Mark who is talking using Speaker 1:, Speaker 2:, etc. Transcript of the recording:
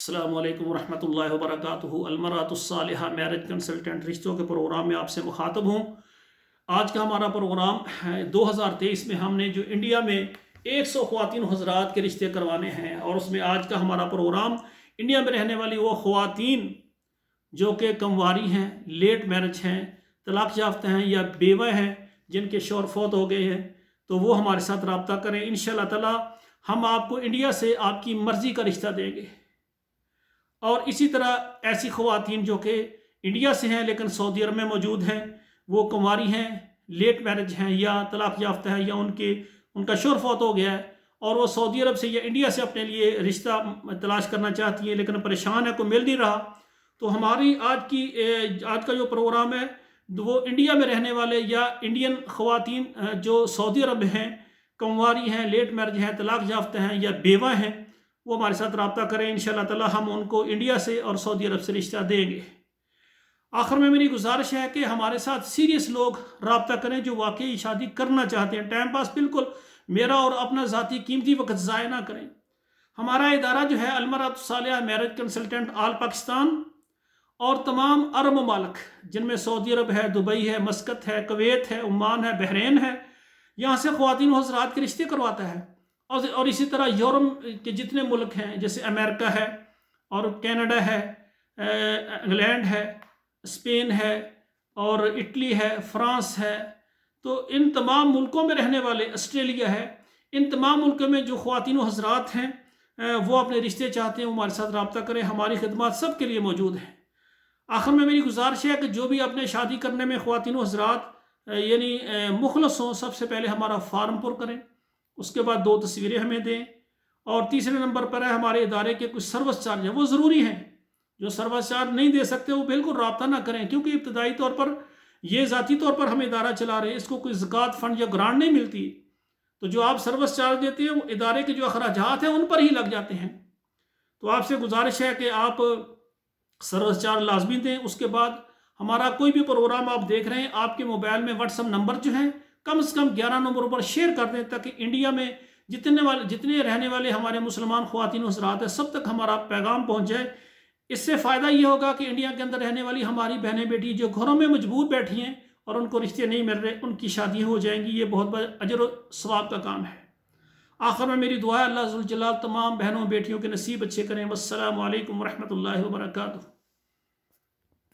Speaker 1: السلام علیکم ورحمۃ اللہ وبرکاتہ۔ المرأۃ الصالحہ میرج کنسلٹنٹ رشتوں کے پروگرام میں آپ سے مخاطب ہوں۔ آج کا ہمارا پروگرام ہے 2023 میں ہم نے جو انڈیا میں 100 خواتین حضرات کے رشتے کروانے ہیں، اور اس میں آج کا ہمارا پروگرام انڈیا میں رہنے والی وہ خواتین جو کہ کمواری ہیں، لیٹ میرج ہیں، طلاق یافتہ ہیں یا بیوہ ہیں جن کے شوہر فوت ہو گئے ہیں، تو وہ ہمارے ساتھ رابطہ کریں۔ انشاءاللہ تعالی ہم آپ کو انڈیا سے آپ کی مرضی کا رشتہ دیں گے، اور اسی طرح ایسی خواتین جو کہ انڈیا سے ہیں لیکن سعودی عرب میں موجود ہیں، وہ کنواری ہیں، لیٹ میرج ہیں یا طلاق یافتہ ہیں، یا ان کا شوہر فوت ہو گیا ہے اور وہ سعودی عرب سے یا انڈیا سے اپنے لیے رشتہ تلاش کرنا چاہتی ہیں لیکن پریشان ہے، کوئی مل نہیں رہا، تو ہماری آج کا جو پروگرام ہے وہ انڈیا میں رہنے والے یا انڈین خواتین جو سعودی عرب ہیں، کنواری ہیں، لیٹ میرج ہیں، طلاق یافتہ ہیں یا بیوہ ہیں، وہ ہمارے ساتھ رابطہ کریں۔ انشاءاللہ تعالی ہم ان کو انڈیا سے اور سعودی عرب سے رشتہ دیں گے۔ آخر میں میری گزارش ہے کہ ہمارے ساتھ سیریس لوگ رابطہ کریں جو واقعی شادی کرنا چاہتے ہیں، ٹائم پاس بالکل میرا اور اپنا ذاتی قیمتی وقت ضائع نہ کریں۔ ہمارا ادارہ جو ہے المرأۃ الصالحہ میرج کنسلٹنٹ آل پاکستان اور تمام عرب ممالک جن میں سعودی عرب ہے، دبئی ہے، مسقط ہے، کویت ہے، عمان ہے، بحرین ہے، یہاں سے خواتین و حضرات کے رشتے کرواتا ہے، اور اسی طرح یورپ کے جتنے ملک ہیں جیسے امریکہ ہے اور کینیڈا ہے، انگلینڈ ہے، اسپین ہے اور اٹلی ہے، فرانس ہے، تو ان تمام ملکوں میں رہنے والے، آسٹریلیا ہے، ان تمام ملکوں میں جو خواتین و حضرات ہیں وہ اپنے رشتے چاہتے ہیں، وہ ہمارے ساتھ رابطہ کریں۔ ہماری خدمات سب کے لیے موجود ہیں۔ آخر میں میری گزارش ہے کہ جو بھی اپنے شادی کرنے میں خواتین و حضرات یعنی مخلص ہوں، سب سے پہلے ہمارا فارم پر کریں، اس کے بعد 2 تصویریں ہمیں دیں، اور تیسرے نمبر پر ہے ہمارے ادارے کے کچھ سروس چارج ہیں، وہ ضروری ہیں۔ جو سروس چارج نہیں دے سکتے وہ بالکل رابطہ نہ کریں، کیونکہ ابتدائی طور پر یہ ذاتی طور پر ہم ادارہ چلا رہے ہیں، اس کو کوئی زکوٰۃ فنڈ یا گرانٹ نہیں ملتی، تو جو آپ سروس چارج دیتے ہیں وہ ادارے کے جو اخراجات ہیں ان پر ہی لگ جاتے ہیں۔ تو آپ سے گزارش ہے کہ آپ سروس چارج لازمی دیں۔ اس کے بعد ہمارا کوئی بھی پروگرام آپ دیکھ رہے ہیں، آپ کے موبائل میں واٹس ایپ نمبر جو ہیں کم سے کم 11 نمبروں پر شیئر کر دیں، تاکہ انڈیا میں جتنے رہنے والے ہمارے مسلمان خواتین و حضرات ہیں سب تک ہمارا پیغام پہنچ جائے۔ اس سے فائدہ یہ ہوگا کہ انڈیا کے اندر رہنے والی ہماری بہنیں بیٹی جو گھروں میں مجبور بیٹھی ہیں اور ان کو رشتے نہیں مل رہے، ان کی شادیاں ہو جائیں گی۔ یہ بہت بڑا اجر و ثواب کا کام ہے۔ آخر میں میری دعا ہے اللہ ذوالجلال تمام بہنوں بیٹیوں کے نصیب اچھے کریں۔ والسلام علیکم ورحمۃ اللہ وبرکاتہ۔